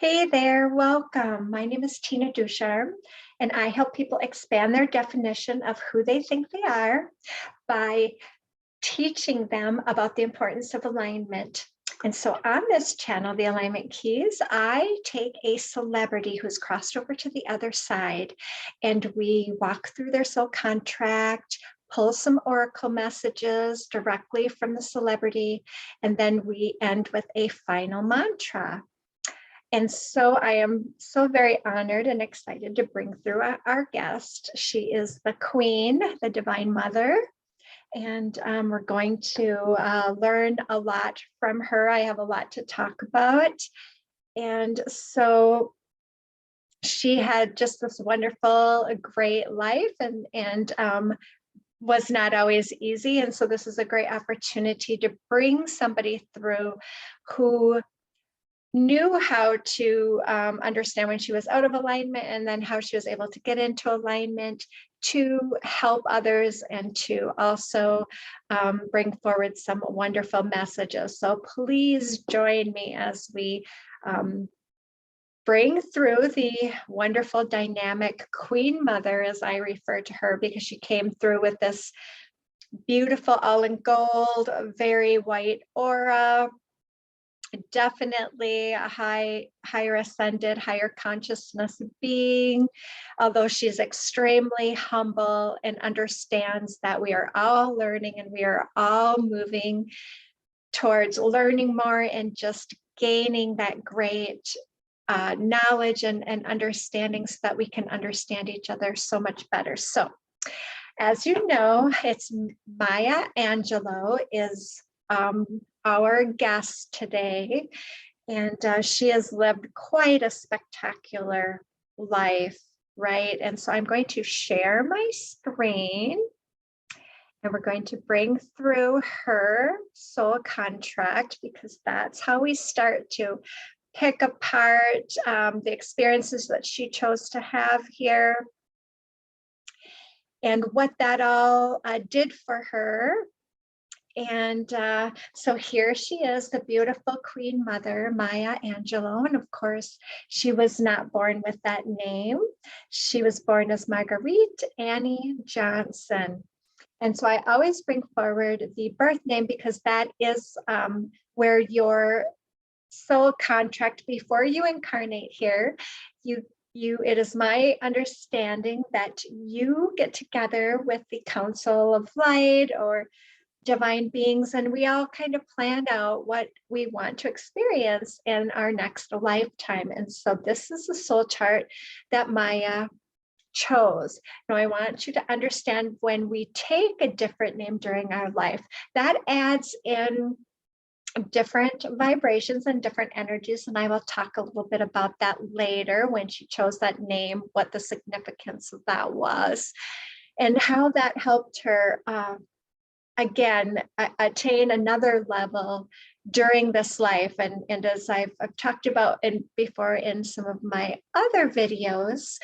Hey there, welcome. My name is Tina Ducharme, and I help people expand their definition of who they think they are by teaching them about the importance of alignment. And so on this channel, The Alignment Keys, I take a celebrity who's crossed over to the other side, and we walk through their soul contract, pull some oracle messages directly from the celebrity, and then we end with a final mantra. And so I am so very honored and excited to bring through our guest. She is the Queen, the Divine Mother, and we're going to learn a lot from her. I have a lot to talk about. And so she had just this wonderful, great life and was not always easy. And so this is a great opportunity to bring somebody through who knew how to understand when she was out of alignment, and then how she was able to get into alignment to help others and to also bring forward some wonderful messages. So please join me as we bring through the wonderful dynamic Queen Mother, as I refer to her, because she came through with this beautiful all in gold, very white aura. Definitely a higher ascended, higher consciousness being, although she's extremely humble and understands that we are all learning and we are all moving towards learning more and just gaining that great knowledge and understanding so that we can understand each other so much better. So as you know, it's Maya Angelou is our guest today, and she has lived quite a spectacular life, right? And so I'm going to share my screen, and we're going to bring through her soul contract, because that's how we start to pick apart the experiences that she chose to have here and what that all did for her. And so here she is, the beautiful Queen Mother, Maya Angelou. And of course, she was not born with that name. She was born as Marguerite Annie Johnson. And so I always bring forward the birth name, because that is where your soul contract, before you incarnate here, it is my understanding that you get together with the Council of Light or divine beings, and we all kind of plan out what we want to experience in our next lifetime. And so this is the soul chart that Maya chose. Now I want you to understand, when we take a different name during our life, that adds in different vibrations and different energies, and I will talk a little bit about that later, when she chose that name, what the significance of that was and how that helped her again, attain another level during this life. And as I've talked about before in some of my other videos,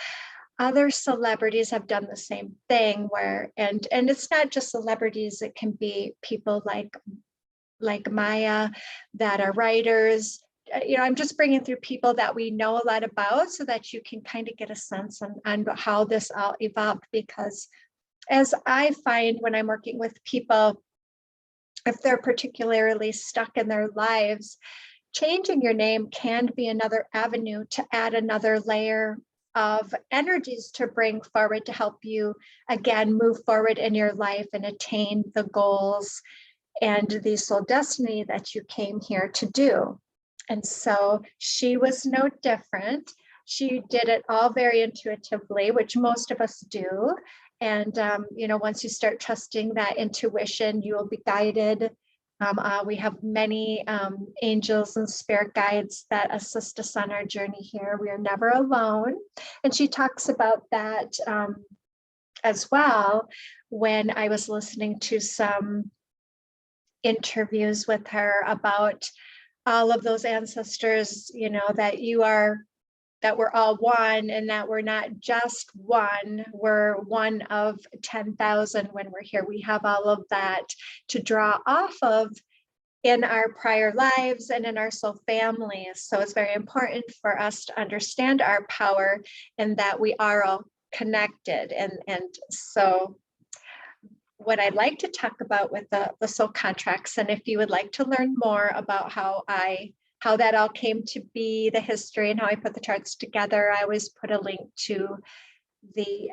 other celebrities have done the same thing, where, and it's not just celebrities, it can be people like Maya that are writers. I'm just bringing through people that we know a lot about, so that you can kind of get a sense on how this all evolved. Because as I find when I'm working with people, if they're particularly stuck in their lives, changing your name can be another avenue to add another layer of energies to bring forward to help you, again, move forward in your life and attain the goals and the soul destiny that you came here to do. And so she was no different. She did it all very intuitively, which most of us do. And, once you start trusting that intuition, you will be guided. We have many angels and spirit guides that assist us on our journey here. We are never alone. And she talks about that as well when I was listening to some interviews with her about all of those ancestors, that we're all one, and that we're not just one, we're one of 10,000 when we're here. We have all of that to draw off of in our prior lives and in our soul families. So it's very important for us to understand our power and that we are all connected. And so what I'd like to talk about with the soul contracts, and if you would like to learn more about how that all came to be, the history and how I put the charts together, I always put a link to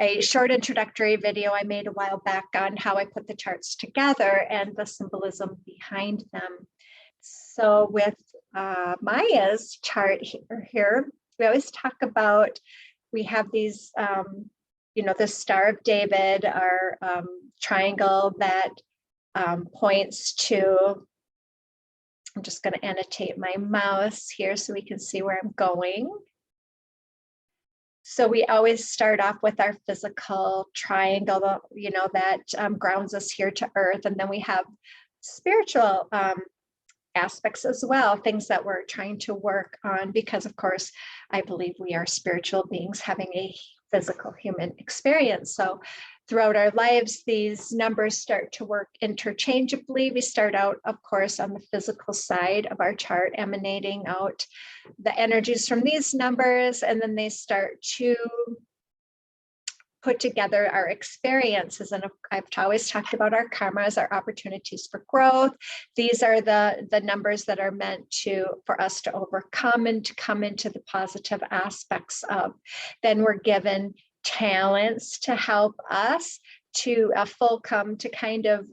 a short introductory video I made a while back on how I put the charts together and the symbolism behind them. So with Maya's chart here, we always talk about, we have these, the Star of David, our triangle that points to, I'm just going to annotate my mouse here so we can see where I'm going. So we always start off with our physical triangle, that grounds us here to earth. And then we have spiritual aspects as well, things that we're trying to work on, because of course, I believe we are spiritual beings having a physical human experience. So throughout our lives, these numbers start to work interchangeably. We start out, of course, on the physical side of our chart, emanating out the energies from these numbers, and then they start to put together our experiences. And I've always talked about our karmas, our opportunities for growth. These are the numbers that are meant for us to overcome and to come into the positive aspects of. Then we're given talents to help us to come to kind of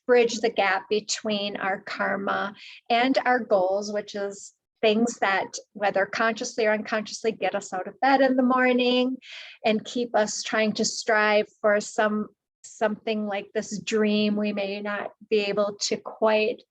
bridge the gap between our karma and our goals, which is things that, whether consciously or unconsciously, get us out of bed in the morning and keep us trying to strive for something like this dream we may not be able to quite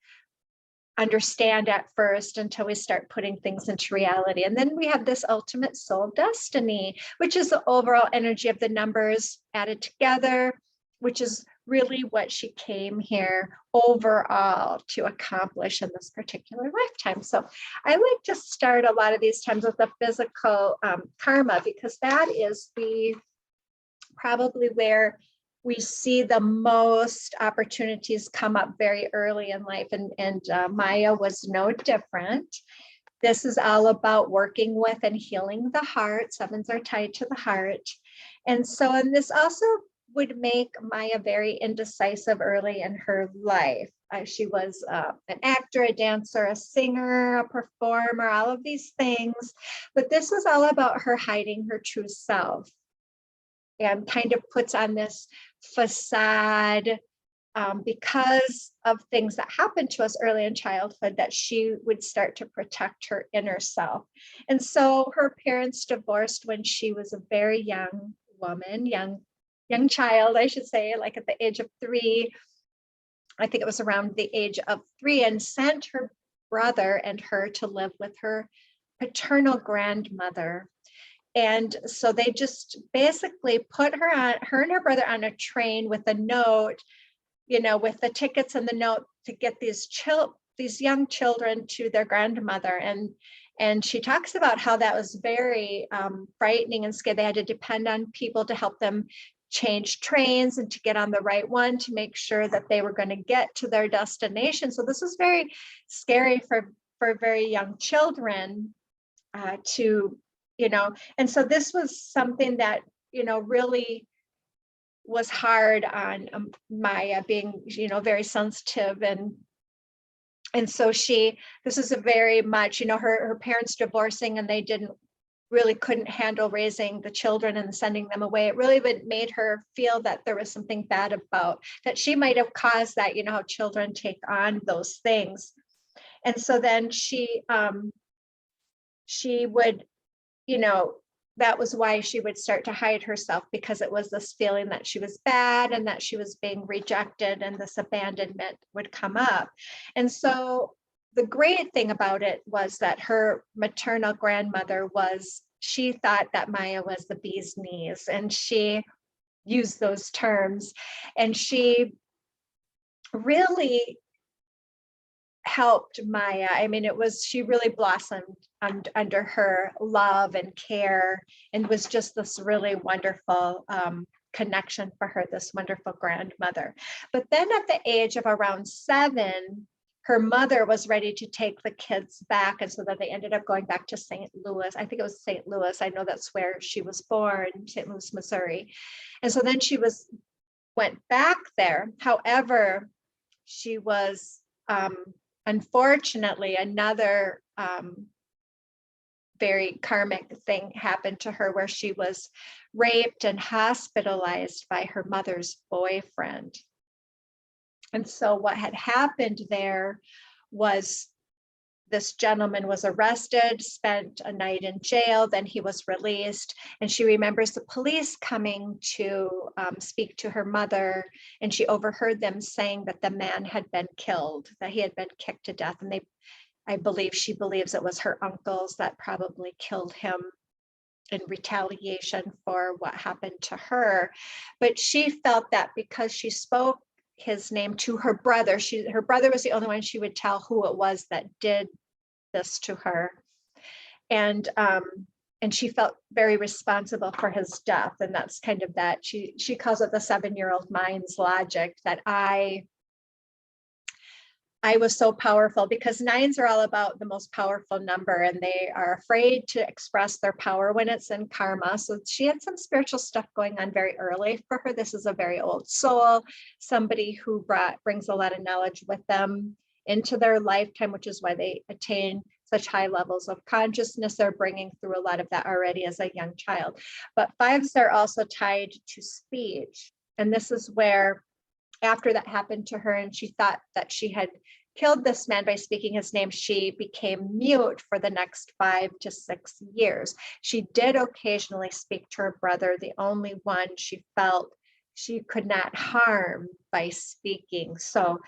understand at first until we start putting things into reality. And then we have this ultimate soul destiny, which is the overall energy of the numbers added together, which is really what she came here overall to accomplish in this particular lifetime. So I like to start a lot of these times with the physical karma, because that is probably where we see the most opportunities come up very early in life, and Maya was no different. This is all about working with and healing the heart. Sevens are tied to the heart. And this also would make Maya very indecisive early in her life. She was an actor, a dancer, a singer, a performer, all of these things. But this was all about her hiding her true self, and kind of puts on this facade because of things that happened to us early in childhood, that she would start to protect her inner self. And so her parents divorced when she was a very young woman, young child, I should say, like at the age of 3. I think it was around the age of 3, and sent her brother and her to live with her paternal grandmother. And so they just basically put her and her brother on a train with a note, with the tickets and the note to get these young children to their grandmother. And she talks about how that was very frightening and scary. They had to depend on people to help them change trains and to get on the right one to make sure that they were going to get to their destination. So this was very scary for very young children and so this was something that, really was hard on Maya, being, very sensitive. And so this is a very much, her parents divorcing, and they couldn't handle raising the children and sending them away. It really made her feel that there was something bad about that. She might have caused that, how children take on those things. And so then she would, that was why she would start to hide herself, because it was this feeling that she was bad and that she was being rejected, and this abandonment would come up. And so the great thing about it was that her maternal grandmother she thought that Maya was the bee's knees, and she used those terms, and she really helped Maya. I mean, she really blossomed under her love and care, and was just this really wonderful connection for her, this wonderful grandmother. But then at the age of around 7, her mother was ready to take the kids back. And so that they ended up going back to St. Louis. I think it was St. Louis. I know that's where she was born, St. Louis, Missouri. And so then she went back there. However, she was, unfortunately, another very karmic thing happened to her where she was raped and hospitalized by her mother's boyfriend. And so what had happened there was this gentleman was arrested, spent a night in jail, then he was released. And she remembers the police coming to speak to her mother, and she overheard them saying that the man had been killed, that he had been kicked to death. And she believes it was her uncles that probably killed him in retaliation for what happened to her. But she felt that because she spoke his name to her brother, her brother was the only one she would tell who it was that did this to her. And she felt very responsible for his death. And that's kind of that, she calls it the 7-year-old mind's logic, that I was so powerful, because 9s are all about the most powerful number, and they are afraid to express their power when it's in karma. So she had some spiritual stuff going on very early for her. This is a very old soul, somebody who brings a lot of knowledge with them into their lifetime, which is why they attain such high levels of consciousness. They're bringing through a lot of that already as a young child. But 5s are also tied to speech. And this is where, after that happened to her and she thought that she had killed this man by speaking his name, she became mute for the next 5 to 6 years. She did occasionally speak to her brother, the only one she felt she could not harm by speaking. So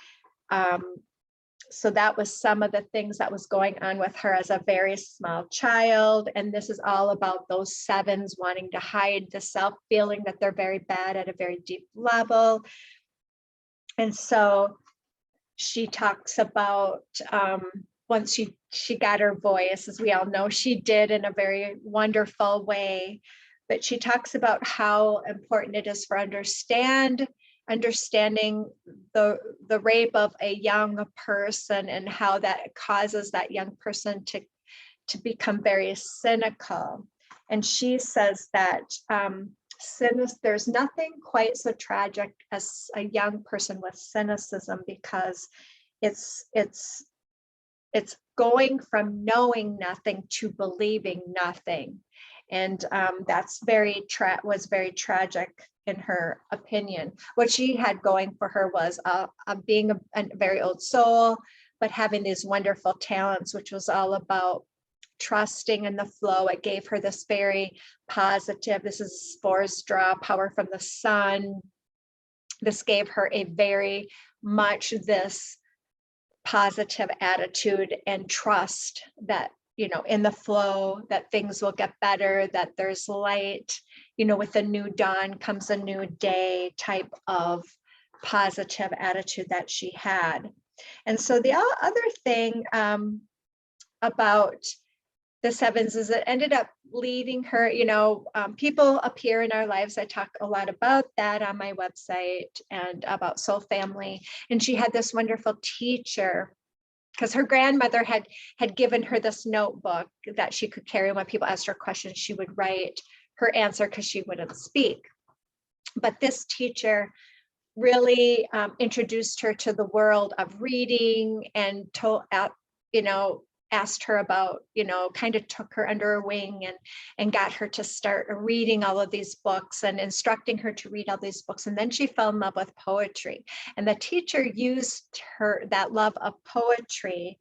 that was some of the things that was going on with her as a very small child. And this is all about those 7s wanting to hide the self, feeling that they're very bad at a very deep level. And so she talks about once she got her voice, as we all know she did in a very wonderful way, but she talks about how important it is for understanding the rape of a young person, and how that causes that young person to become very cynical. And she says that there's nothing quite so tragic as a young person with cynicism, because it's going from knowing nothing to believing nothing. And that's was very tragic in her opinion. What she had going for her was being a very old soul, but having these wonderful talents, which was all about trusting in the flow. It gave her this very positive, this is spores draw power from the sun. This gave her a very much this positive attitude and trust that, in the flow, that things will get better, that there's light, with a new dawn comes a new day type of positive attitude that she had. And so the other thing about the 7s is it ended up leading her, people appear in our lives. I talk a lot about that on my website, and about soul family. And she had this wonderful teacher, because her grandmother had given her this notebook that she could carry. When people asked her questions, she would write her answer because she wouldn't speak. But this teacher really introduced her to the world of reading, and asked her about, kind of took her under her wing and got her to start reading all of these books and instructing her to read all these books. And then she fell in love with poetry. And the teacher used that love of poetry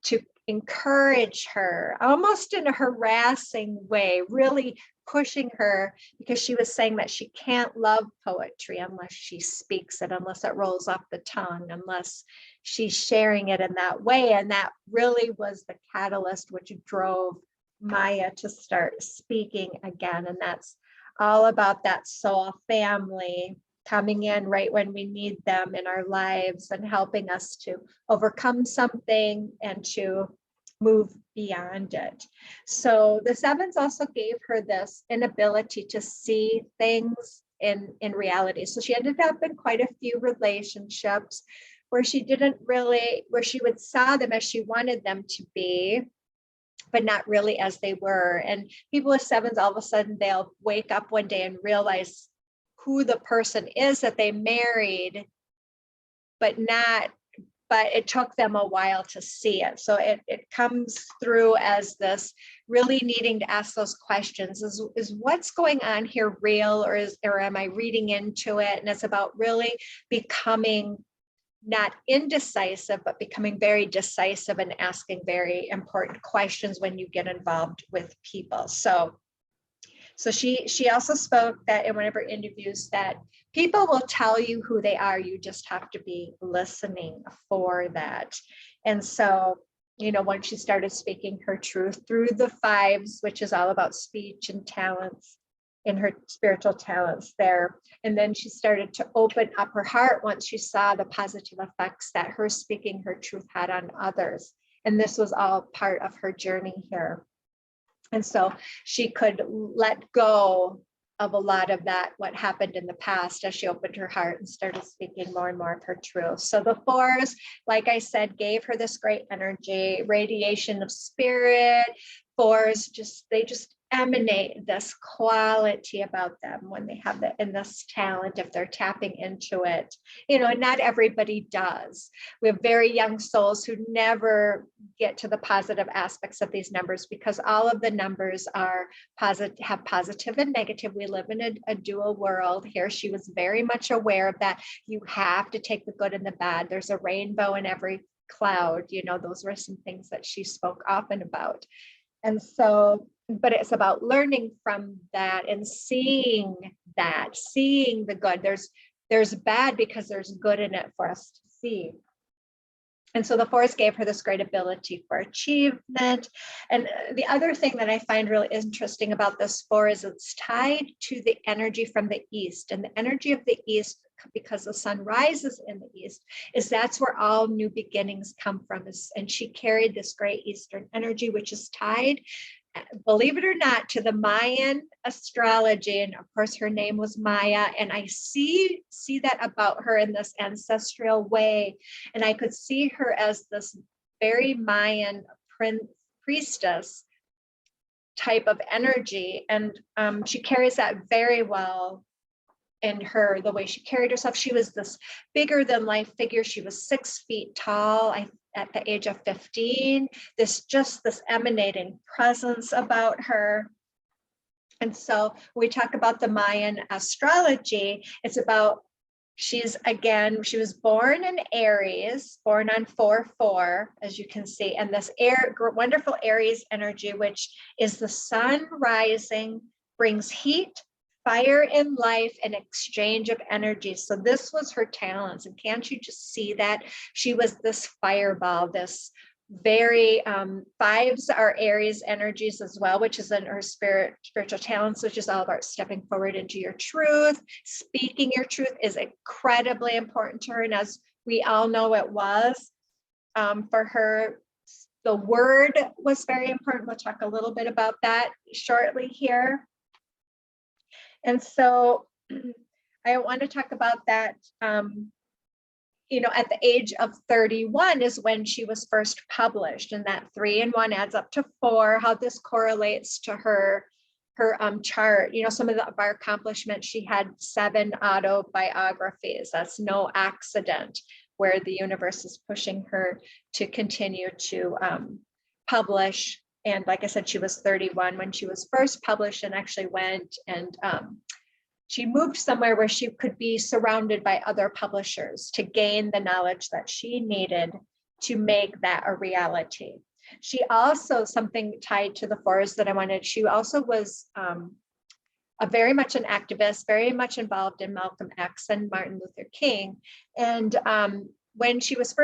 to encourage her, almost in a harassing way, really pushing her, because she was saying that she can't love poetry unless she speaks it, unless it rolls off the tongue, unless she's sharing it in that way. And that really was the catalyst which drove Maya to start speaking again. And that's all about that soul family coming in right when we need them in our lives and helping us to overcome something and to move beyond it. So the 7s also gave her this inability to see things in reality. So she ended up in quite a few relationships where she didn't really, where she would saw them as she wanted them to be, but not really as they were. And people with sevens, all of a sudden they'll wake up one day and realize who the person is that they married, but it took them a while to see it. So it comes through as this really needing to ask those questions. Is what's going on here real, or am I reading into it? And it's about really becoming not indecisive, but becoming very decisive and asking very important questions when you get involved with people. So she also spoke that in one of her interviews that people will tell you who they are. You just have to be listening for that. And so, when she started speaking her truth through the fives, which is all about speech and talents, in her spiritual talents there. And then she started to open up her heart once she saw the positive effects that her speaking her truth had on others. And this was all part of her journey here. And so she could let go of a lot of that, what happened in the past, as she opened her heart and started speaking more and more of her truth. So the fours, like I said, gave her this great energy, radiation of spirit. Fours they just emanate this quality about them when they have this talent, if they're tapping into it. And not everybody does. We have very young souls who never get to the positive aspects of these numbers, because all of the numbers are positive, have positive and negative. We live in a dual world here. She was very much aware of that. You have to take the good and the bad. There's a rainbow in every cloud. Those were some things that she spoke often about. And so, but it's about learning from that and seeing the good. There's bad because there's good in it for us to see. And so the fours gave her this great ability for achievement. And the other thing that I find really interesting about this four is it's tied to the energy from the east. And the energy of the east, because the sun rises in the east, that's where all new beginnings come from. And she carried this great eastern energy, which is tied, believe it or not, to the Mayan astrology. And of course, her name was Maya. And I see that about her in this ancestral way. And I could see her as this very Mayan priestess type of energy. And she carries that very well in her, the way she carried herself. She was this bigger than life figure. She was 6 feet tall at the age of 15, this emanating presence about her. And so we talk about the Mayan astrology. It's about, she was born in Aries, born on 4/4, as you can see, and this wonderful Aries energy, which is the sun rising, brings heat, fire in life, and exchange of energy. So this was her talents. And can't you just see that? She was this fireball, this very, fives are Aries energies as well, which is in her spiritual talents, which is all about stepping forward into your truth. Speaking your truth is incredibly important to her. And as we all know, it was for her, the word was very important. We'll talk a little bit about that shortly here. And so I want to talk about that, at the age of 31 is when she was first published, and that 3 and 1 adds up to 4, how this correlates to her chart. Some of our accomplishments, she had 7 autobiographies. That's no accident, where the universe is pushing her to continue to publish. And like I said, she was 31 when she was first published, and actually went and she moved somewhere where she could be surrounded by other publishers to gain the knowledge that she needed to make that a reality. She also, something tied to the fours that I wanted, she also was very much an activist, very much involved in Malcolm X and Martin Luther King. And when she was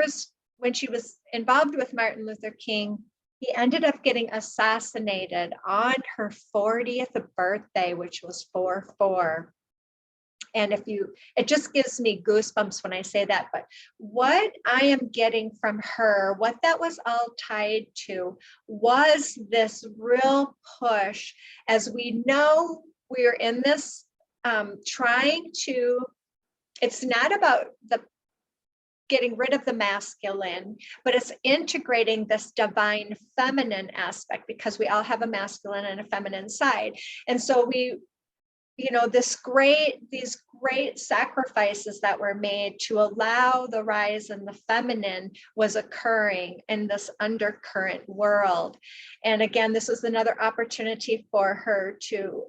involved with Martin Luther King, he ended up getting assassinated on her 40th birthday, which was 4/4. And it just gives me goosebumps when I say that, but what I am getting from her, what that was all tied to, was this real push. As we know, we're in this it's not about getting rid of the masculine, but it's integrating this divine feminine aspect, because we all have a masculine and a feminine side. And so we, these great sacrifices that were made to allow the rise in the feminine was occurring in this undercurrent world. And again, this was another opportunity for her to,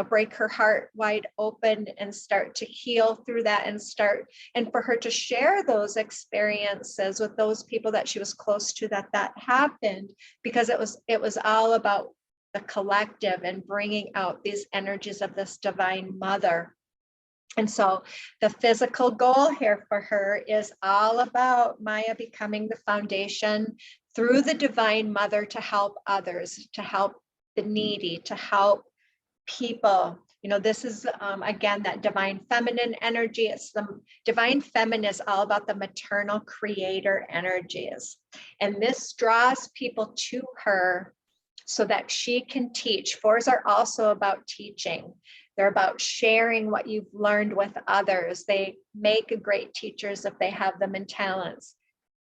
break her heart wide open and start to heal through that, and for her to share those experiences with those people that she was close to that happened, because it was all about the collective and bringing out these energies of this divine mother. And so the physical goal here for her is all about Maya becoming the foundation through the divine mother to help others, to help the needy, to help people. This is, again, that divine feminine energy. It's the divine feminine is all about the maternal creator energies. And this draws people to her so that she can teach. Fours are also about teaching. They're about sharing what you've learned with others. They make great teachers if they have them in talents.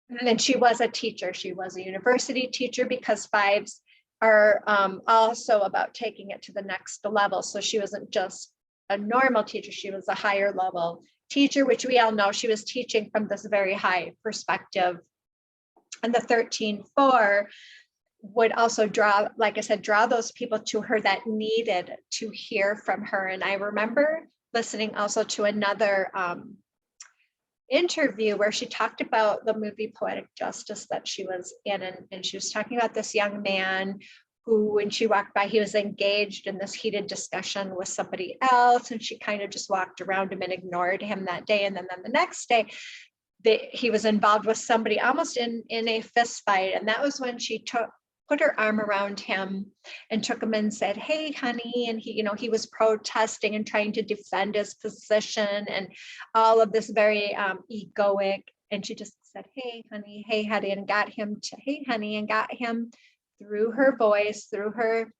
And she was a teacher. She was a university teacher, because fives are also about taking it to the next level. So she wasn't just a normal teacher. She was a higher level teacher, which we all know she was teaching from this very high perspective. And the 13-4 would also draw, like I said, draw those people to her that needed to hear from her. And I remember listening also to another interview where she talked about the movie Poetic Justice that she was in, and she was talking about this young man who, when she walked by, he was engaged in this heated discussion with somebody else, and she kind of just walked around him and ignored him that day. And then the next day, he was involved with somebody almost in a fist fight, and that was when she put her arm around him and took him and said, "Hey, honey." And he was protesting and trying to defend his position and all of this very egoic. And she just said, "Hey, honey, and got him to, hey, honey, and got him through her voice, through her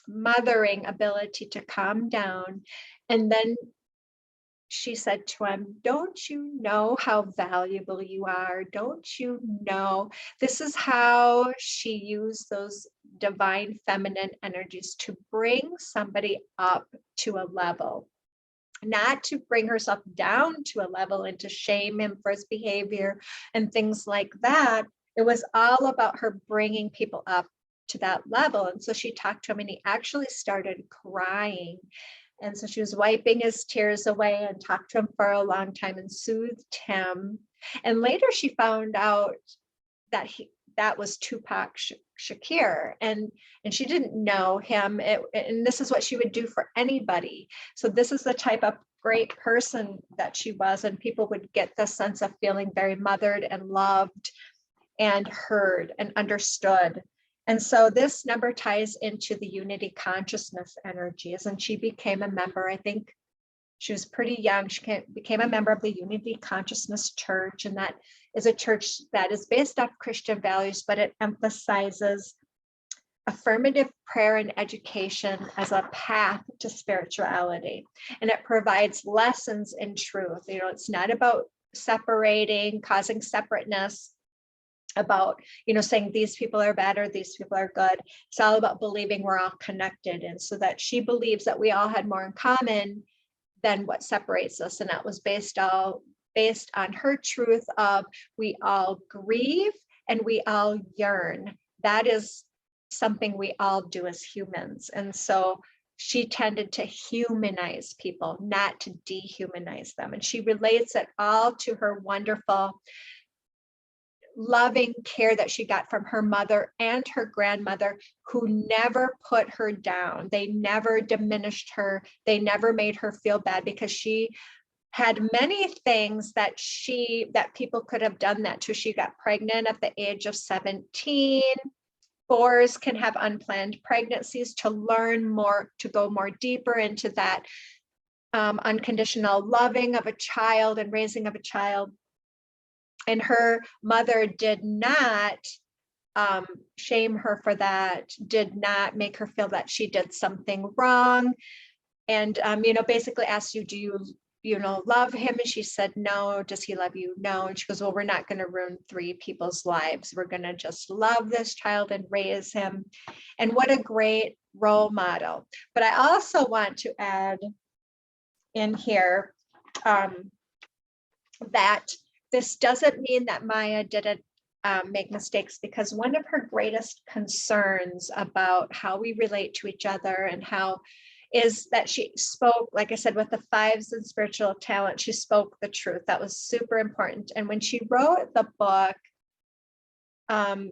mothering ability to calm down. And then she said to him, "Don't you know how valuable you are? Don't you know?" This is how she used those divine feminine energies to bring somebody up to a level, not to bring herself down to a level and to shame him for his behavior and things like that. It was all about her bringing people up to that level. And so she talked to him, and he actually started crying. And so she was wiping his tears away and talked to him for a long time and soothed him. And later she found out that that was Tupac Shakur, and she didn't know him. And this is what she would do for anybody. So this is the type of great person that she was, and people would get the sense of feeling very mothered and loved and heard and understood. And so this number ties into the unity consciousness energies, and she became a member. I think she was pretty young. She became a member of the Unity Consciousness Church, and that is a church that is based off Christian values, but it emphasizes affirmative prayer and education as a path to spirituality. And it provides lessons in truth. It's not about separating, causing separateness, about saying these people are bad or these people are good. It's all about believing we're all connected. And so that she believes that we all had more in common than what separates us. And that was based on her truth of we all grieve and we all yearn. That is something we all do as humans. And so she tended to humanize people, not to dehumanize them. And she relates it all to her wonderful loving care that she got from her mother and her grandmother, who never put her down. They never diminished her. They never made her feel bad, because she had many things that people could have done that to. She got pregnant at the age of 17. Fours can have unplanned pregnancies to learn more, to go more deeper into that unconditional loving of a child and raising of a child. And her mother did not shame her for that, did not make her feel that she did something wrong. And, basically asked you, do love him? And she said, no. Does he love you? No. And she goes, well, we're not going to ruin 3 people's lives. We're going to just love this child and raise him. And what a great role model. But I also want to add in here that this doesn't mean that Maya didn't make mistakes, because one of her greatest concerns about how we relate to each other and how is that she spoke, like I said, with the 5s and spiritual talent, she spoke the truth. That was super important. And when she wrote the book, something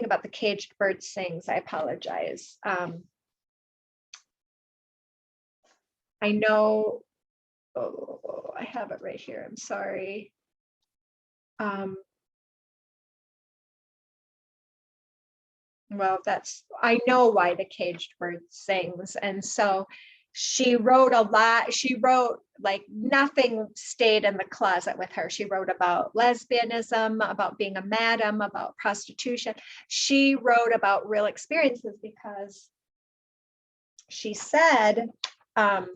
about the caged bird sings, I apologize. I know, oh, I have it right here. I'm sorry. Well, I know why the caged bird sings. And so she wrote a lot. She wrote like nothing stayed in the closet with her. She wrote about lesbianism, about being a madam, about prostitution. She wrote about real experiences because she said that,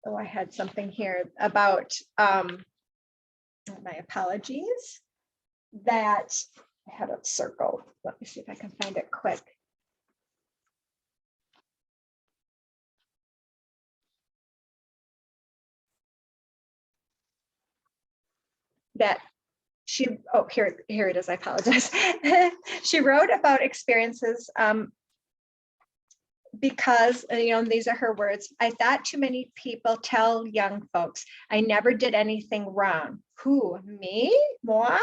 oh, I had something here about, my apologies, that I had a circle. Let me see if I can find it quick. That she, oh, here it is, I apologize. She wrote about experiences because, these are her words. I thought too many people tell young folks I never did anything wrong. Who, me? Moi?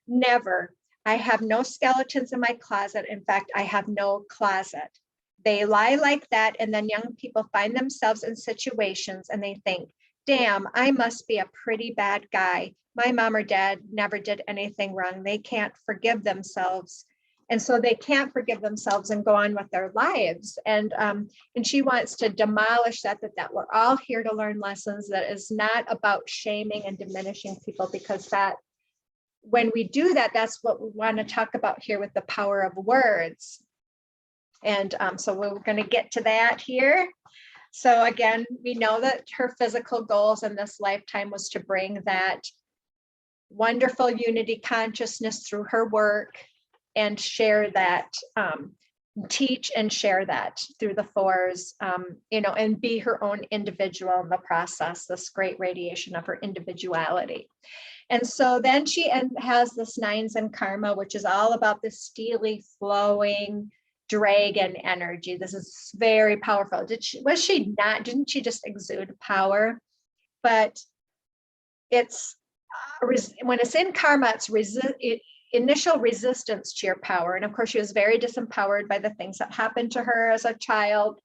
Never. I have no skeletons in my closet. In fact, I have no closet. They lie like that, and then young people find themselves in situations and they think, damn, I must be a pretty bad guy. My mom or dad never did anything wrong. They can't forgive themselves. And so they can't forgive themselves and go on with their lives. And she wants to demolish that we're all here to learn lessons, that is not about shaming and diminishing people, because that, when we do that, that's what we want to talk about here with the power of words. And so we're going to get to that here. So again, we know that her physical goals in this lifetime was to bring that wonderful unity consciousness through her work and share that, teach and share that through the 4s, and be her own individual in the process, this great radiation of her individuality. And so then she has this 9s in karma, which is all about the steely flowing dragon energy. This is very powerful. Didn't she just exude power? But it's when it's in karma, it's initial resistance to your power. And of course, she was very disempowered by the things that happened to her as a child.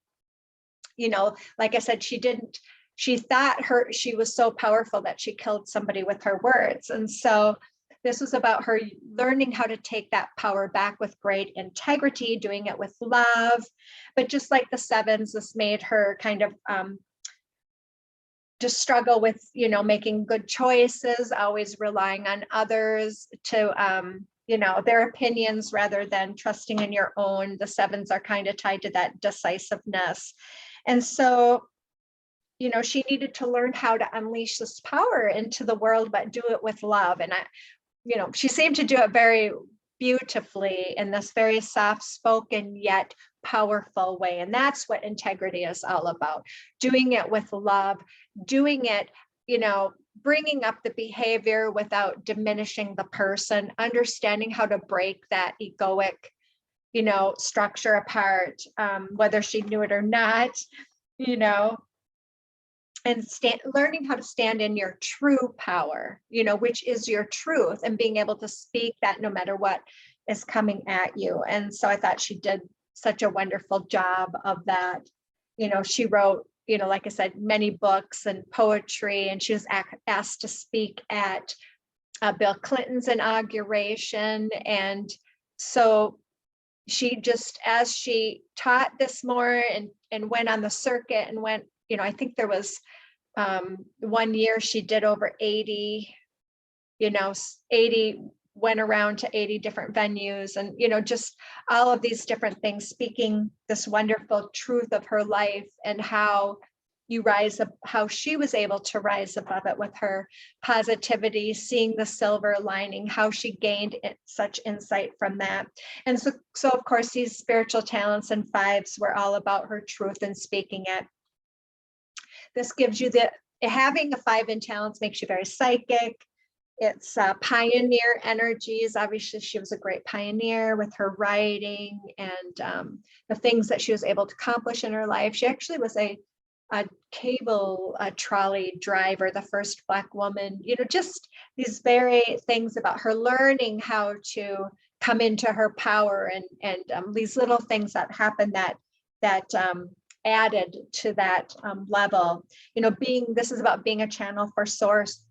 Like I said, she thought she was so powerful that she killed somebody with her words. And so this was about her learning how to take that power back with great integrity, doing it with love. But just like the 7s, this made her kind of just struggle with, making good choices, always relying on others to, their opinions rather than trusting in your own. The 7s are kind of tied to that decisiveness. And so, she needed to learn how to unleash this power into the world, but do it with love. And she seemed to do it very beautifully in this very soft-spoken yet powerful way. And that's what integrity is all about. Doing it with love, doing it, bringing up the behavior without diminishing the person, understanding how to break that egoic, structure apart, whether she knew it or not, and learning how to stand in your true power, which is your truth, and being able to speak that no matter what is coming at you. And so I thought she did such a wonderful job of that. She wrote, like I said, many books and poetry, and she was asked to speak at Bill Clinton's inauguration. And so she just, as she taught this more and went on the circuit and went, I think there was one year she did over 80 went around to 80 different venues and, you know, just all of these different things, speaking this wonderful truth of her life and how you rise up, how she was able to rise above it with her positivity, seeing the silver lining, how she gained such insight from that. And so of course, these spiritual talents and fives were all about her truth and speaking it. This gives you having a 5 in talents makes you very psychic. It's pioneer energies. Obviously, she was a great pioneer with her writing and the things that she was able to accomplish in her life. She actually was a cable trolley driver, the first Black woman, you know, just these very things about her learning how to come into her power and these little things that happen that added to that level. You know, this is about being a channel for source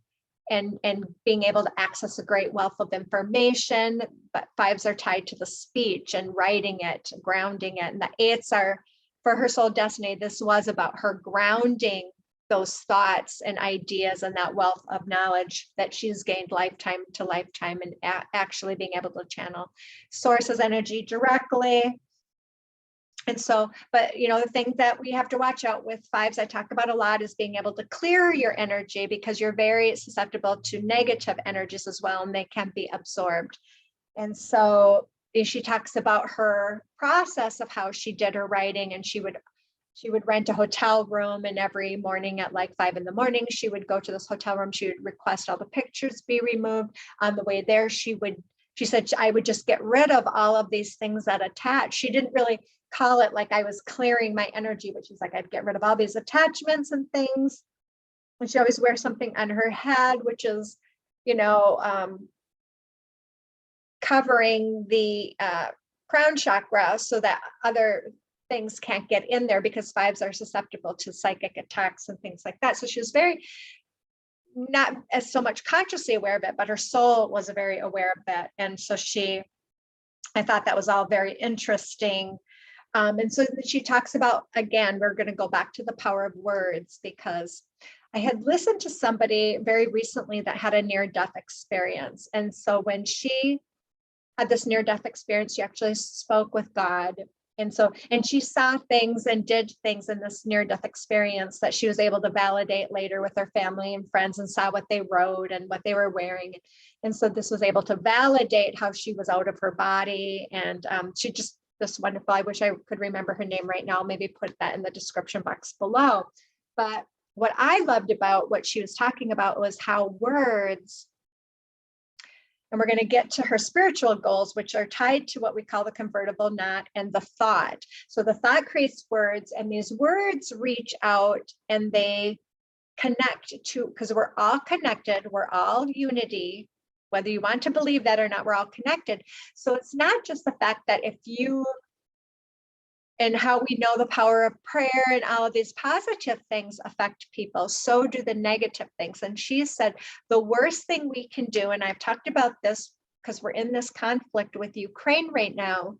and being able to access a great wealth of information, but 5s are tied to the speech and writing it, grounding it, and the 8s are, for her soul destiny, this was about her grounding those thoughts and ideas and that wealth of knowledge that she's gained lifetime to lifetime and actually being able to channel sources energy directly. And so, but you know, the thing that we have to watch out with 5s, I talk about a lot, is being able to clear your energy, because you're very susceptible to negative energies as well, and they can be absorbed. And so she talks about her process of how she did her writing, and she would rent a hotel room, and every morning at like 5 in the morning, she would go to this hotel room. She would request all the pictures be removed. On the way there, she said, I would just get rid of all of these things that attach. She didn't really call it like I was clearing my energy, but she's like, I'd get rid of all these attachments and things. And she always wears something on her head, which is, you know, covering the crown chakra so that other things can't get in there, because 5s are susceptible to psychic attacks and things like that. So she was very, not as so much consciously aware of it, but her soul was very aware of that. And so I thought that was all very interesting. And so she talks about, again, we're going to go back to the power of words, because I had listened to somebody very recently that had a near-death experience. And so when she had this near-death experience, she actually spoke with God. And she saw things and did things in this near-death experience that she was able to validate later with her family and friends, and saw what they wrote and what they were wearing. And so this was able to validate how she was out of her body. And she just, this wonderful, I wish I could remember her name right now, maybe put that in the description box below. But what I loved about what she was talking about was how words, and we're going to get to her spiritual goals, which are tied to what we call the convertible knot and the thought. So the thought creates words, and these words reach out and they connect to, because we're all connected, we're all unity, whether you want to believe that or not, we're all connected. So it's not just the fact that if you, and how we know the power of prayer and all of these positive things affect people, so do the negative things. And she said, the worst thing we can do, and I've talked about this because we're in this conflict with Ukraine right now,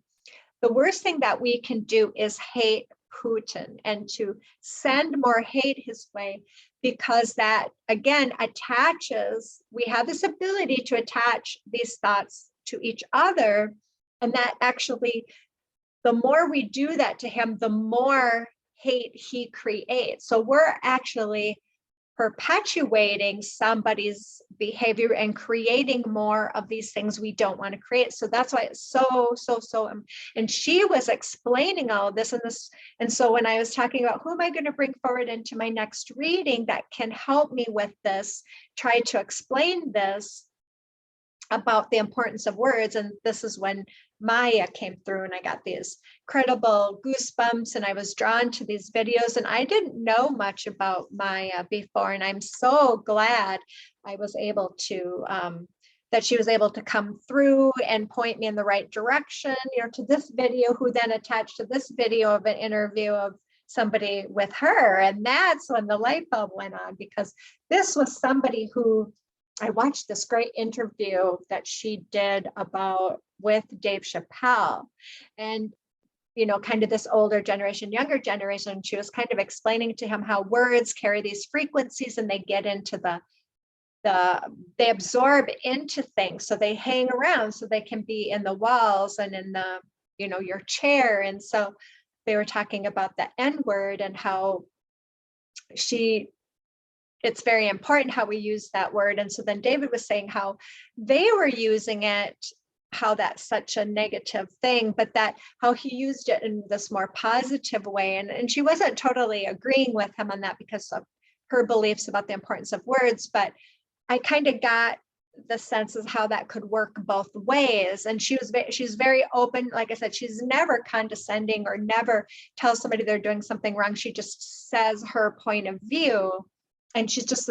the worst thing that we can do is hate Putin and to send more hate his way, because that, again, attaches, we have this ability to attach these thoughts to each other. And that actually, the more we do that to him, the more hate he creates. So we're actually perpetuating somebody's behavior and creating more of these things we don't want to create. So that's why it's so, and she was explaining all of this and this. And so when I was talking about who am I going to bring forward into my next reading that can help me with this, try to explain this about the importance of words. And this is when Maya came through and I got these incredible goosebumps, and I was drawn to these videos, and I didn't know much about Maya before. And I'm so glad I was able to, that she was able to come through and point me in the right direction, you know, to this video, who then attached to this video of an interview of somebody with her. And that's when the light bulb went on, because this was somebody who, I watched this great interview that she did with Dave Chappelle, and, you know, kind of this older generation, younger generation. She was kind of explaining to him how words carry these frequencies and they get into the they absorb into things. So they hang around, so they can be in the walls and in the, your chair. And so they were talking about the N word and how it's very important how we use that word. And so then David was saying how they were using it, how that's such a negative thing, but that how he used it in this more positive way. And she wasn't totally agreeing with him on that because of her beliefs about the importance of words, but I kind of got the sense of how that could work both ways. And she's very open. Like I said, she's never condescending or never tells somebody they're doing something wrong. She just says her point of view. And she's just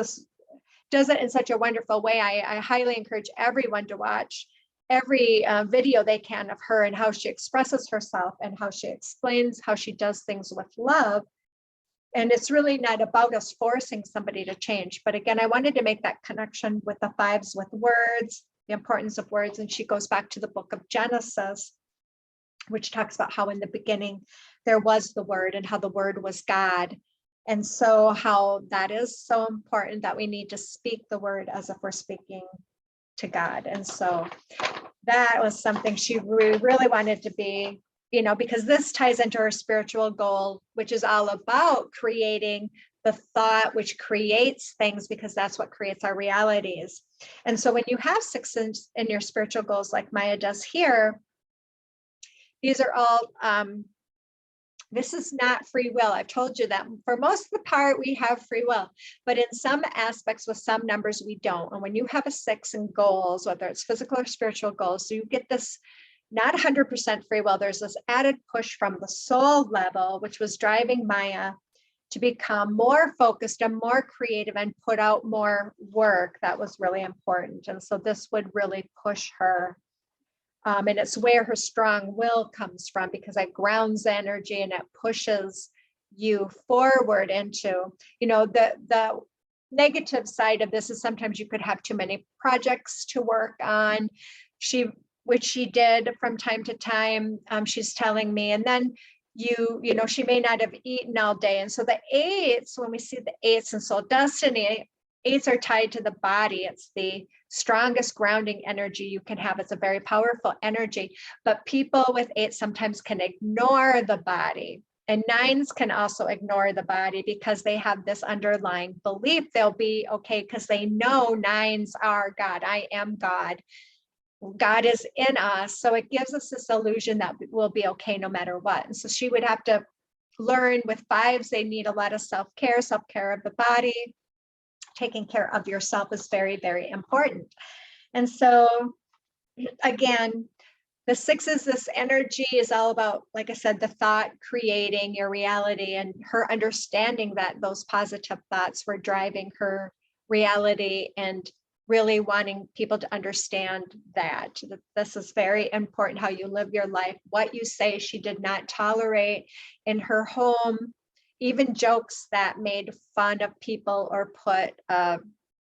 does it in such a wonderful way. I highly encourage everyone to watch every video they can of her and how she expresses herself and how she explains how she does things with love. And it's really not about us forcing somebody to change. But again, I wanted to make that connection with the fives with words, the importance of words. And she goes back to the book of Genesis, which talks about how in the beginning there was the word and how the word was God. And so how that is so important that we need to speak the word as if we're speaking to God. And so that was something she really wanted to be, because this ties into her spiritual goal, which is all about creating the thought which creates things, because that's what creates our realities. And so when you have sixes in your spiritual goals, like Maya does here, these are all, this is not free will. I've told you that for most of the part, we have free will, but in some aspects with some numbers, we don't. And when you have a 6 in goals, whether it's physical or spiritual goals, so you get this not 100% free will. There's this added push from the soul level, which was driving Maya to become more focused and more creative and put out more work. That was really important. And so this would really push her. And it's where her strong will comes from, because it grounds energy and it pushes you forward into, the negative side of this is sometimes you could have too many projects to work on. Which she did from time to time, she's telling me, and then she may not have eaten all day. And so the 8s, when we see the 8s in soul destiny, 8s are tied to the body. It's the strongest grounding energy you can have. It's a very powerful energy, but people with 8 sometimes can ignore the body. And 9s can also ignore the body because they have this underlying belief they'll be okay, because they know 9s are God. I am God. God is in us. So it gives us this illusion that we'll be okay no matter what. And so she would have to learn with 5s, they need a lot of self-care of the body. Taking care of yourself is very, very important. And so again, the 6s, this energy is all about, like I said, the thought creating your reality, and her understanding that those positive thoughts were driving her reality, and really wanting people to understand that this is very important, how you live your life, what you say. She did not tolerate in her home, even jokes that made fun of people or put,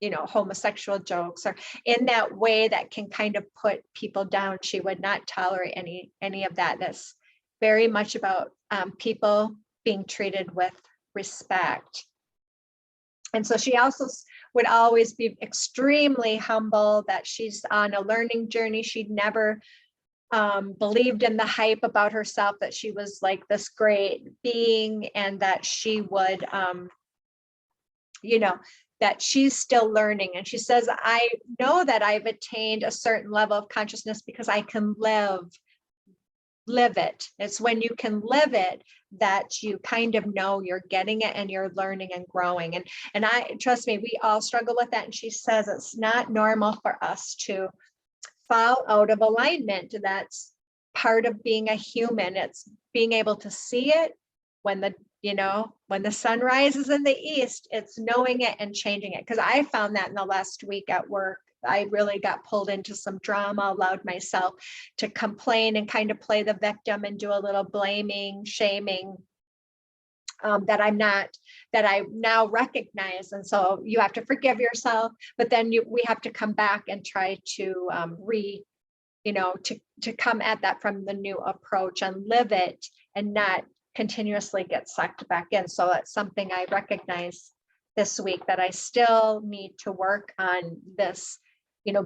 homosexual jokes or in that way that can kind of put people down. She would not tolerate any of that. That's very much about people being treated with respect. And so she also would always be extremely humble, that she's on a learning journey. She'd never believed in the hype about herself, that she was like this great being, and that she would, that she's still learning. And she says, I know that I've attained a certain level of consciousness because I can live it. It's when you can live it that you kind of know you're getting it and you're learning and growing. And I, trust me, we all struggle with that. And she says it's not normal for us to fall out of alignment. That's part of being a human. It's being able to see it when the sun rises in the east. It's knowing it and changing it. Because I found that in the last week at work. I really got pulled into some drama, allowed myself to complain and kind of play the victim and do a little blaming, shaming, that I now recognize. And so you have to forgive yourself, but then we have to come back and try to to come at that from the new approach and live it, and not continuously get sucked back in. So that's something I recognize this week that I still need to work on this,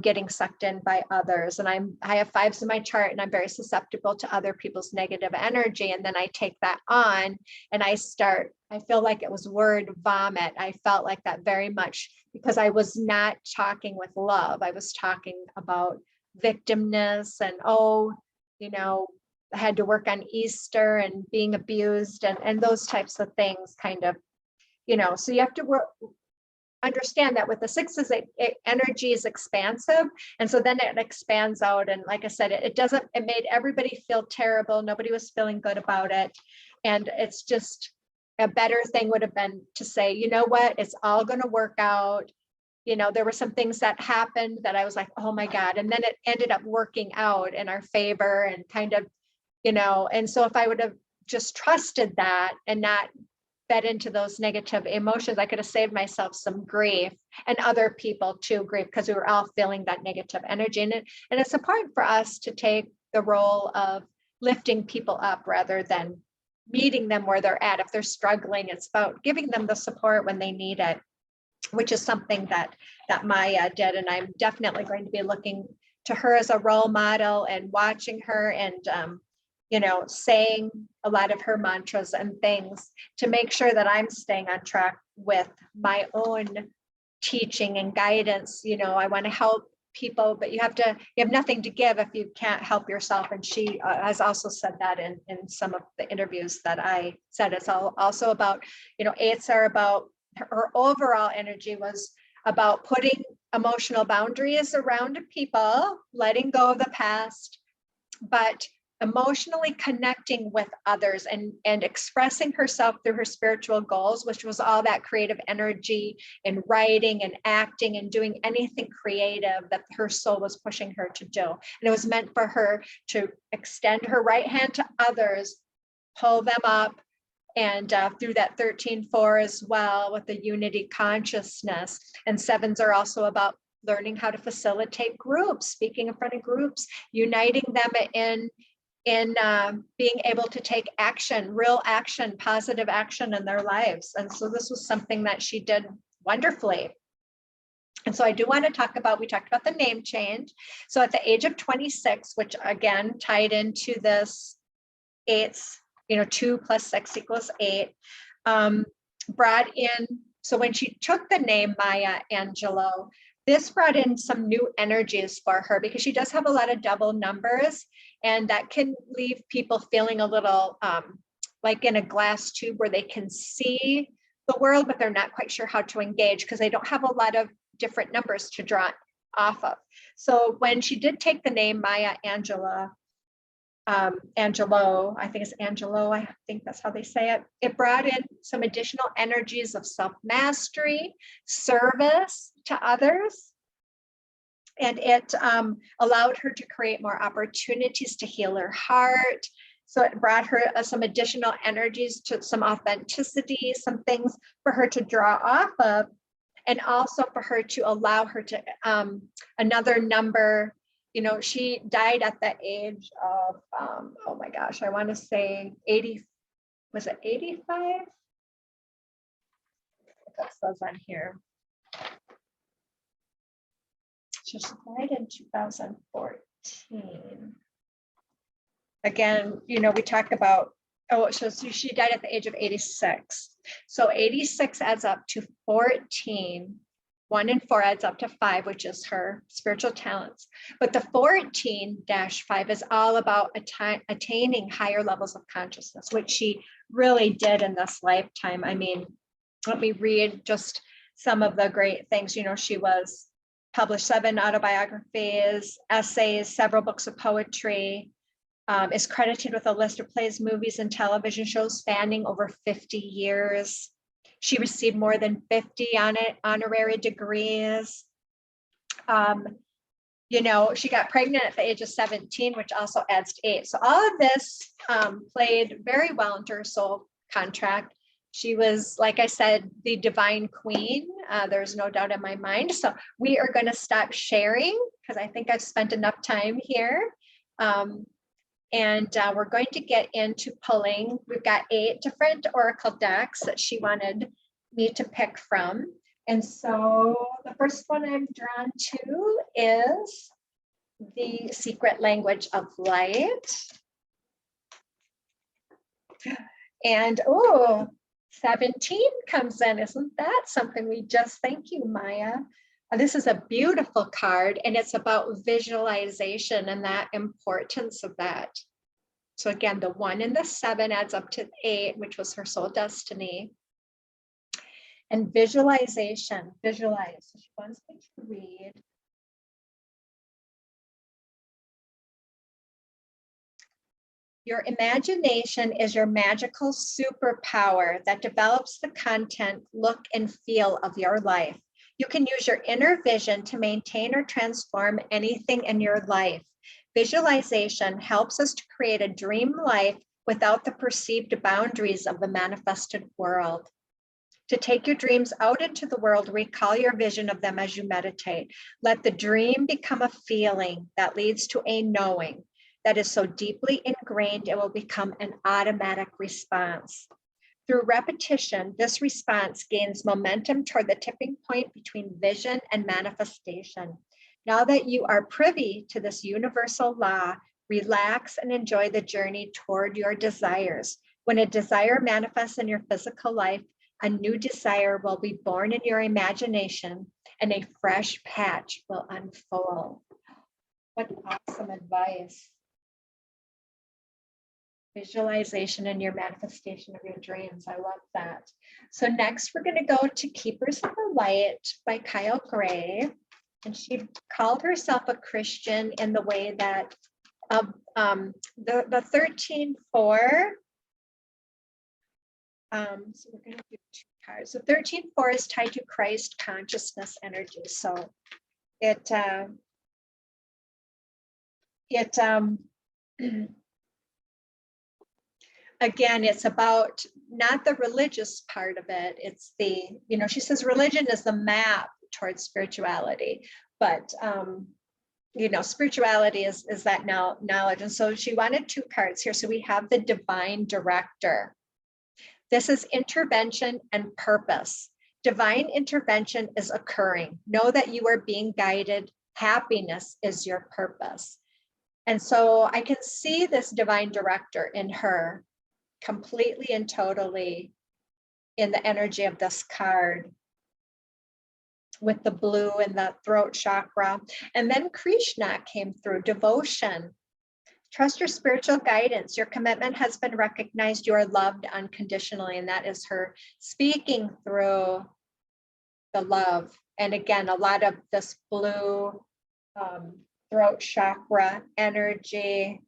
getting sucked in by others. And I have 5s in my chart, and I'm very susceptible to other people's negative energy. And then I take that on and I feel like it was word vomit. I felt like that very much because I was not talking with love. I was talking about victimness and, I had to work on Easter and being abused and those types of things kind of, so you have to understand that with the 6s, energy is expansive. And so then it expands out. And like I said, it made everybody feel terrible. Nobody was feeling good about it. And it's just a better thing would have been to say, you know what, it's all going to work out. There were some things that happened that I was like, oh my God. And then it ended up working out in our favor and kind of, and so if I would have just trusted that and not fed into those negative emotions, I could have saved myself some grief and other people too grief, because we were all feeling that negative energy. And it's important for us to take the role of lifting people up rather than meeting them where they're at. If they're struggling, it's about giving them the support when they need it, which is something that Maya did. And I'm definitely going to be looking to her as a role model and watching her and, saying a lot of her mantras and things to make sure that I'm staying on track with my own teaching and guidance. I want to help people, but you have nothing to give if you can't help yourself. And she has also said that in some of the interviews that I said. It's also about, 8s are about, her overall energy was about putting emotional boundaries around people, letting go of the past, but emotionally connecting with others and expressing herself through her spiritual goals, which was all that creative energy in writing and acting and doing anything creative that her soul was pushing her to do. And it was meant for her to extend her right hand to others, pull them up, and through that 13-4 as well with the unity consciousness. And 7s are also about learning how to facilitate groups, speaking in front of groups, uniting them in being able to take action, real action, positive action in their lives. And so this was something that she did wonderfully. And so I do want to we talked about the name change. So at the age of 26, which again tied into this 8s, 2 + 6 = 8, brought in, so when she took the name Maya Angelou, this brought in some new energies for her because she does have a lot of double numbers, and that can leave people feeling a little like in a glass tube where they can see the world, but they're not quite sure how to engage because they don't have a lot of different numbers to draw off of. So when she did take the name Maya Angelou, I think it's Angelou, I think that's how they say it. It brought in some additional energies of self-mastery, service to others, and it allowed her to create more opportunities to heal her heart. So it brought her some additional energies, to some authenticity, some things for her to draw off of, and also for her to allow her to another number. She died at the age of, oh my gosh, I want to say 80, was it 85? That says on here. She died in 2014. Again, we talk about, so she died at the age of 86. So 86 adds up to 14. 1 and 4 adds up to 5, which is her spiritual talents. But the 14-5 is all about attaining higher levels of consciousness, which she really did in this lifetime. I mean, let me read just some of the great things. She was published 7 autobiographies, essays, several books of poetry, is credited with a list of plays, movies, and television shows spanning over 50 years. She received more than 50 honorary degrees. She got pregnant at the age of 17, which also adds to 8. So all of this played very well into her soul contract. She was, like I said, the divine queen. There's no doubt in my mind. So we are going to stop sharing because I think I've spent enough time here. And we're going to get into pulling. We've got 8 different oracle decks that she wanted me to pick from. And so the first one I'm drawn to is the secret language of light. And oh, 17 comes in. Isn't that something? We just, thank you, Maya. This is a beautiful card, and it's about visualization and that importance of that. So again, the 1 and the 7 adds up to 8, which was her soul destiny. And visualization, visualize. She wants me to read. Your imagination is your magical superpower that develops the content, look, and feel of your life. You can use your inner vision to maintain or transform anything in your life. Visualization helps us to create a dream life without the perceived boundaries of the manifested world. To take your dreams out into the world, recall your vision of them as you meditate. Let the dream become a feeling that leads to a knowing that is so deeply ingrained it will become an automatic response. Through repetition, this response gains momentum toward the tipping point between vision and manifestation. Now that you are privy to this universal law, relax and enjoy the journey toward your desires. When a desire manifests in your physical life, a new desire will be born in your imagination and a fresh patch will unfold. What awesome advice. Visualization and your manifestation of your dreams. I love that. So next we're going to go to Keepers of the Light by Kyle Gray. And she called herself a Christian in the way that the 13-4. So we're going to do 2 cards. So 13-4 is tied to Christ consciousness energy. So again, it's about not the religious part of it. It's the, she says religion is the map towards spirituality, but spirituality is that knowledge. And so she wanted 2 cards here. So we have the divine director. This is intervention and purpose. Divine intervention is occurring. Know that you are being guided. Happiness is your purpose. And so I can see this divine director in her completely and totally in the energy of this card with the blue and the throat chakra. And then Krishna came through, devotion. Trust your spiritual guidance. Your commitment has been recognized. You are loved unconditionally. And that is her speaking through the love. And again, a lot of this blue throat chakra energy,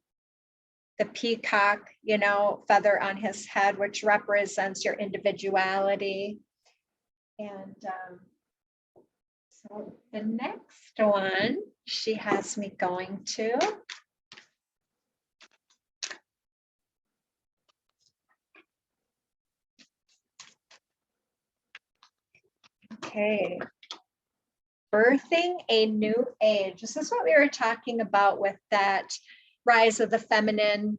the peacock, feather on his head, which represents your individuality. And so the next one she has me going to. Okay. Birthing a new age. This is what we were talking about with that rise of the feminine,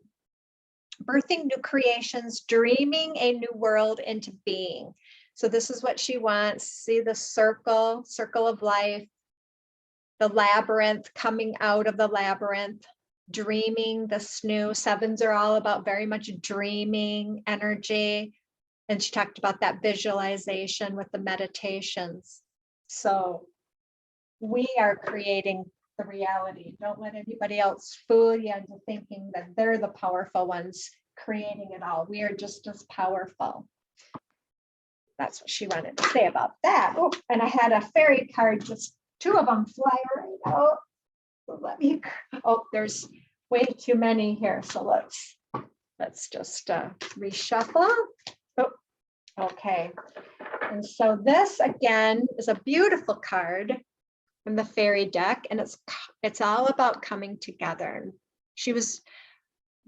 birthing new creations, dreaming a new world into being. So this is what she wants. See the circle of life, the labyrinth, coming out of the labyrinth, dreaming this new. 7s are all about very much dreaming energy. And she talked about that visualization with the meditations. So we are creating the reality. Don't let anybody else fool you into thinking that they're the powerful ones creating it all. We are just as powerful. That's what she wanted to say about that. Oh, and I had a fairy card, just 2 of them fly right out. So there's way too many here. So let's just reshuffle. Oh, okay. And so this again is a beautiful card from the fairy deck, and it's all about coming together. And she was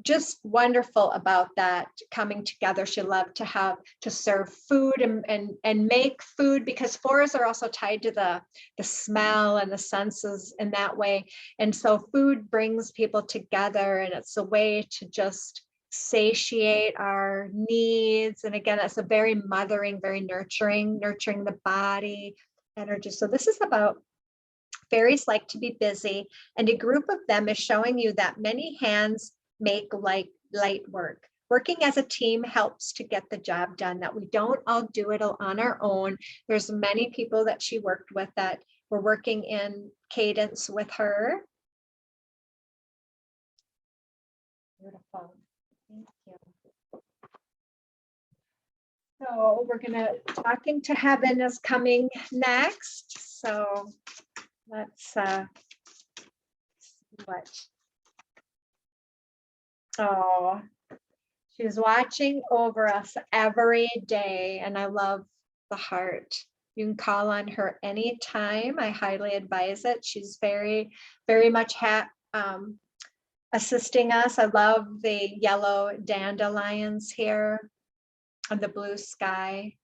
just wonderful about that coming together. She loved to serve food and make food, because 4s are also tied to the smell and the senses in that way. And so food brings people together, and it's a way to just satiate our needs. And again, that's a very mothering, very nurturing the body energy. So this is about fairies like to be busy, and a group of them is showing you that many hands make light work. Working as a team helps to get the job done, that we don't all do it on our own. There's many people that she worked with that were working in cadence with her. Beautiful. Thank you. So we're gonna, Talking to Heaven is coming next. So let's see what. Oh, she's watching over us every day, and I love the heart. You can call on her anytime. I highly advise it. She's very, very much assisting us. I love the yellow dandelions here and the blue sky.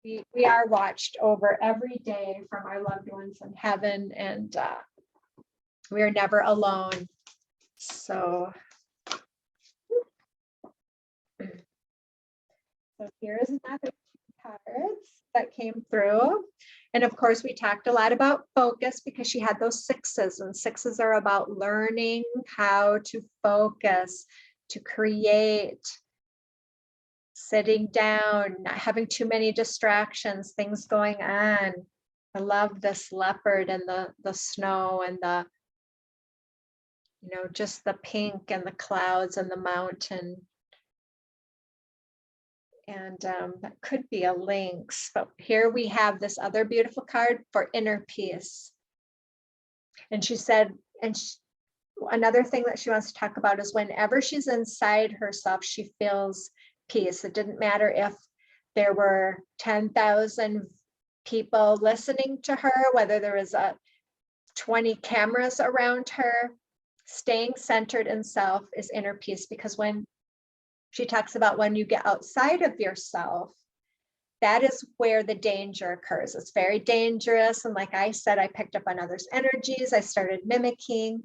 We are watched over every day from our loved ones in heaven, and we are never alone. So here's another cards that came through. And of course, we talked a lot about focus because she had those sixes, and sixes are about learning how to focus, to create, sitting down, not having too many distractions, things going on. I love this leopard and the snow and the, just the pink and the clouds and the mountain. And that could be a lynx, but here we have this other beautiful card for inner peace. And she said, another thing that she wants to talk about is whenever she's inside herself, she feels peace. It didn't matter if there were 10,000 people listening to her, whether there was 20 cameras around her. Staying centered in self is inner peace, because when she talks about when you get outside of yourself, that is where the danger occurs. It's very dangerous. And like I said, I picked up on others' energies. I started mimicking,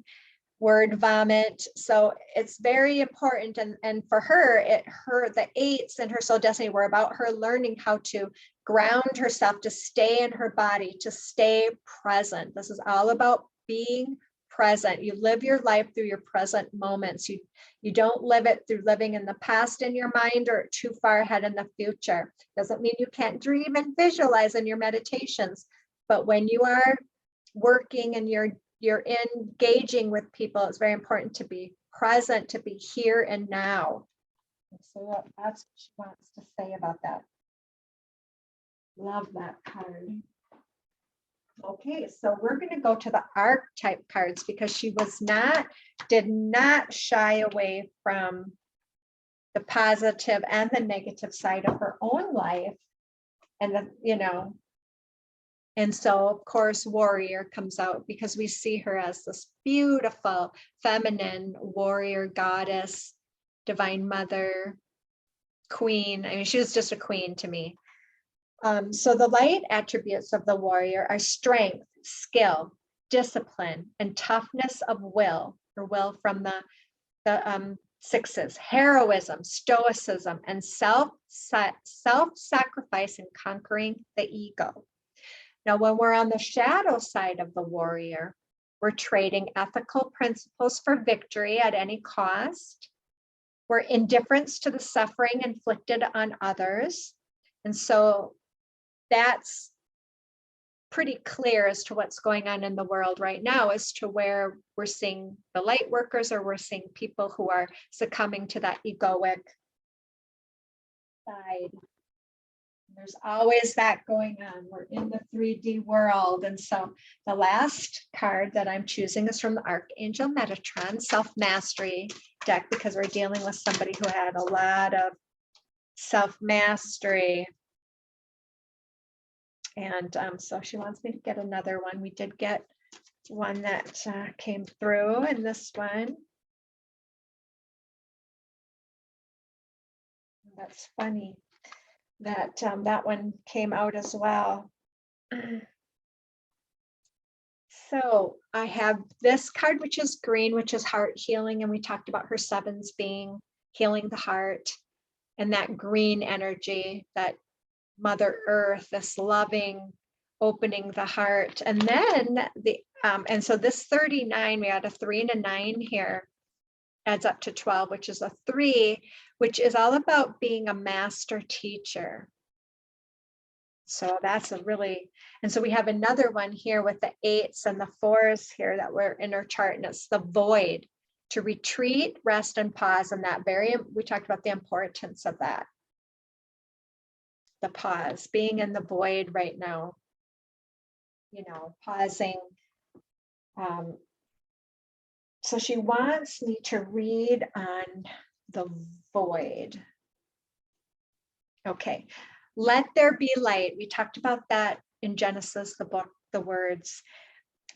word vomit. So it's very important. And for her, the eights in her soul destiny were about her learning how to ground herself, to stay in her body, to stay present. This is all about being present. You live your life through your present moments. You don't live it through living in the past in your mind or too far ahead in the future. Doesn't mean you can't dream and visualize in your meditations, but when you are working and you're engaging with people, it's very important to be present, to be here and now. So that's what she wants to say about that. Love that card. Okay, so we're going to go to the archetype cards, because she did not shy away from the positive and the negative side of her own life. And and so of course warrior comes out, because we see her as this beautiful feminine warrior, goddess, divine mother, queen. I mean, she was just a queen to me. So the light attributes of the warrior are strength, skill, discipline, and toughness of will, or will from the sixes, heroism, stoicism, and self-sacrifice in conquering the ego. Now, when we're on the shadow side of the warrior, we're trading ethical principles for victory at any cost. We're indifference to the suffering inflicted on others. And so that's pretty clear as to what's going on in the world right now, as to where we're seeing the light workers, or we're seeing people who are succumbing to that egoic side. There's always that going on. We're in the 3D world. And so the last card that I'm choosing is from the Archangel Metatron Self-Mastery deck, because we're dealing with somebody who had a lot of self-mastery. And so she wants me to get another one. We did get one that came through, and this one. That's funny that that one came out as well. So I have this card, which is green, which is heart healing. And we talked about her sevens being healing the heart, and that green energy, that Mother Earth, this loving, opening the heart. And then and so this 39, we had a 3 and a 9 here, adds up to 12, which is a 3, which is all about being a master teacher. So that's a really, and so we have another one here with the 8s and the 4s here that were in our chart, and it's the void, to retreat, rest, and pause. And that we talked about the importance of that. The pause, being in the void right now, pausing. So she wants me to read on the void. Okay, let there be light. We talked about that in Genesis, the book, the words.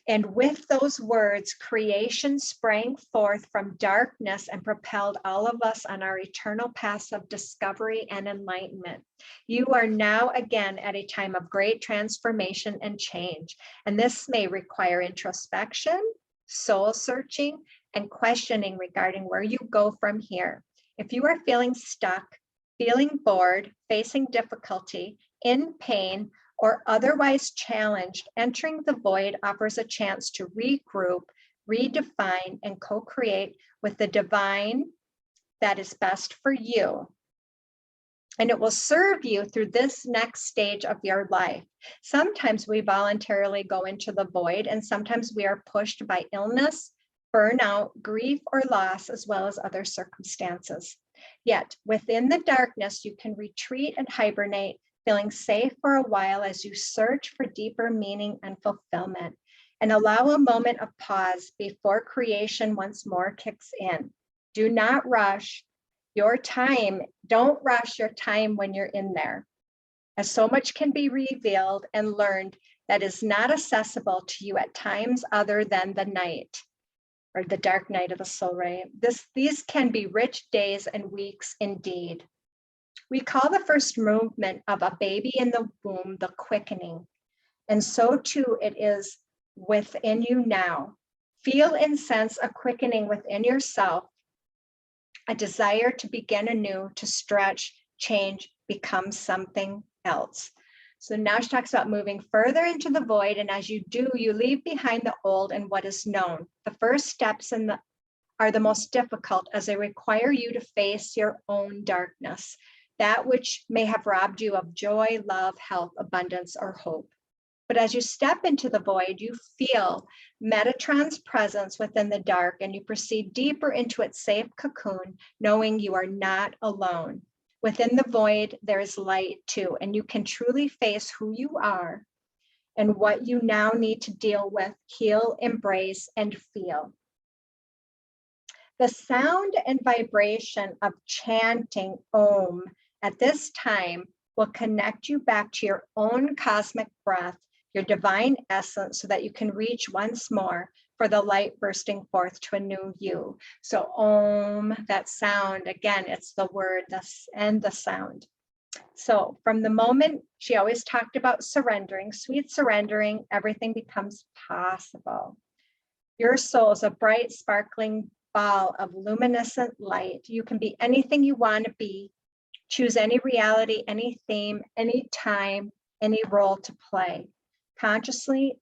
And with those words, creation sprang forth from darkness and propelled all of us on our eternal path of discovery and enlightenment. You are now again at a time of great transformation and change, and this may require introspection, soul searching, and questioning regarding where you go from here. If you are feeling stuck, feeling bored, facing difficulty, in pain, or otherwise challenged, entering the void offers a chance to regroup, redefine, and co-create with the divine that is best for you. And it will serve you through this next stage of your life. Sometimes we voluntarily go into the void, and sometimes we are pushed by illness, burnout, grief, or loss, as well as other circumstances. Yet within the darkness, you can retreat and hibernate, feeling safe for a while as you search for deeper meaning and fulfillment, and allow a moment of pause before creation once more kicks in. Do not rush your time. Don't rush your time when you're in there, as so much can be revealed and learned that is not accessible to you at times other than the night, or the dark night of the soul ray. These can be rich days and weeks indeed. We call the first movement of a baby in the womb the quickening, and so too it is within you now. Feel and sense a quickening within yourself, a desire to begin anew, to stretch, change, become something else. So now she talks about moving further into the void, and as you do, you leave behind the old and what is known. The first steps are the most difficult, as they require you to face your own darkness, that which may have robbed you of joy, love, health, abundance, or hope. But as you step into the void, you feel Metatron's presence within the dark, and you proceed deeper into its safe cocoon, knowing you are not alone. Within the void, there is light too, and you can truly face who you are and what you now need to deal with, heal, embrace, and feel. The sound and vibration of chanting Om at this time will connect you back to your own cosmic breath, your divine essence, so that you can reach once more for the light bursting forth to a new you. So Om, that sound, again, it's the word and the sound. So from the moment, she always talked about surrendering, sweet surrendering, everything becomes possible. Your soul is a bright, sparkling ball of luminescent light. You can be anything you want to be. Choose any reality, any theme, any time, any role to play. Consciously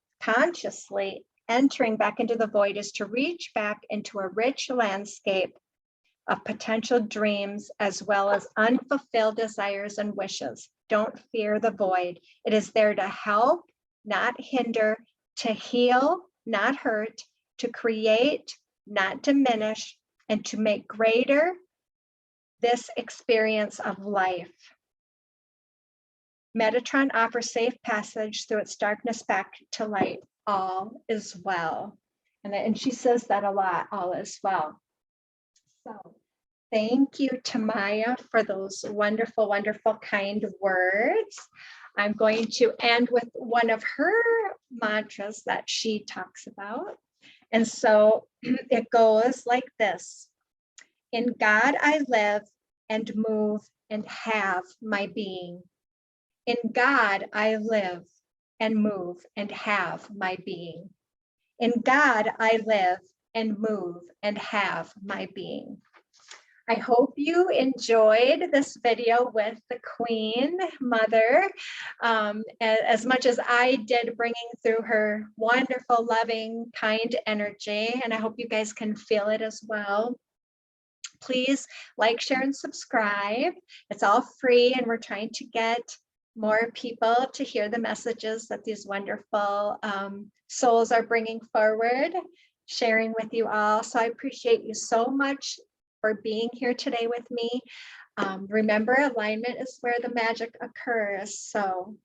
entering back into the void is to reach back into a rich landscape of potential dreams, as well as unfulfilled desires and wishes. Don't fear the void. It is there to help, not hinder, to heal, not hurt, to create, not diminish, and to make greater this experience of life. Metatron offers safe passage through its darkness back to light. All is well. And she says that a lot, all is well. So thank you to Maya for those wonderful, wonderful, kind words. I'm going to end with one of her mantras that she talks about. And so it goes like this. In God I live and move and have my being. In God I live and move and have my being. In God I live and move and have my being. I hope you enjoyed this video with the Queen Mother as much as I did, bringing through her wonderful, loving, kind energy. And I hope you guys can feel it as well. Please like, share, and subscribe. It's all free, and we're trying to get more people to hear the messages that these wonderful souls are bringing forward, sharing with you all. So I appreciate you so much for being here today with me. Remember, alignment is where the magic occurs. So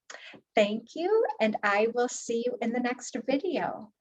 thank you, and I will see you in the next video.